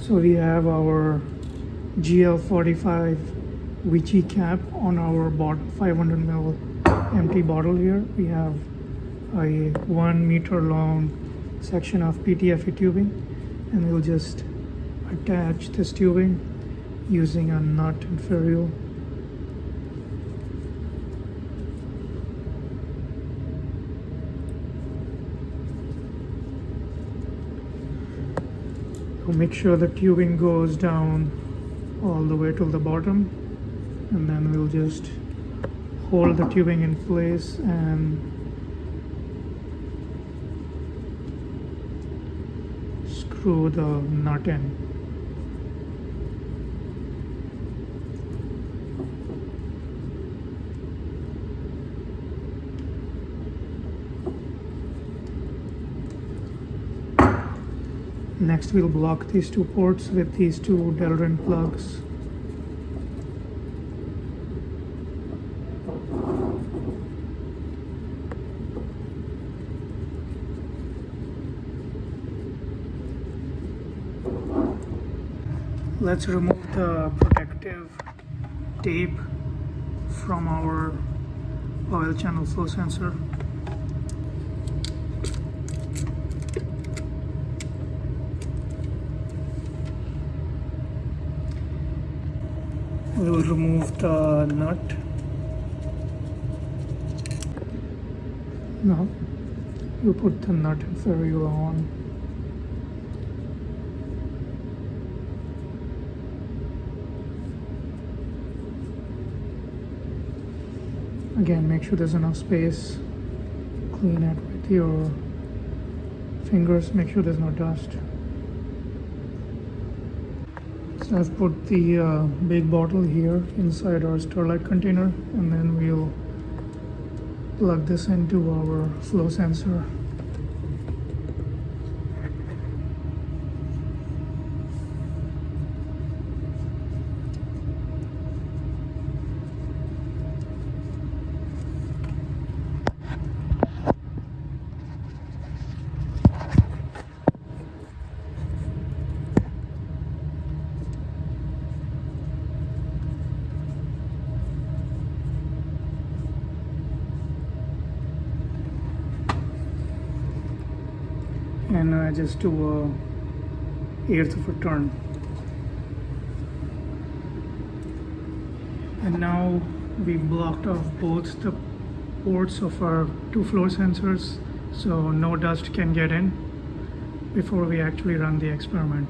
So we have our GL45 VICI cap on our 500 ml empty bottle here. We have a 1 meter long section of PTFE tubing, and we'll just attach this tubing using a nut and ferrule. So make sure the tubing goes down all the way to the bottom, and then we'll just hold the tubing in place and screw the nut in. Next, we'll block these two ports with these two Delrin plugs. Let's remove the protective tape from our oil channel flow sensor. We will remove the nut. Now you put the nut and ferrule on. Again, make sure there's enough space. Clean it with your fingers. Make sure there's no dust. So I've put the big bottle here inside our Starlight container, and then we'll plug this into our flow sensor. And I just do a 1/8 of a turn. And now we blocked off both the ports of our two flow sensors, so no dust can get in before we actually run the experiment.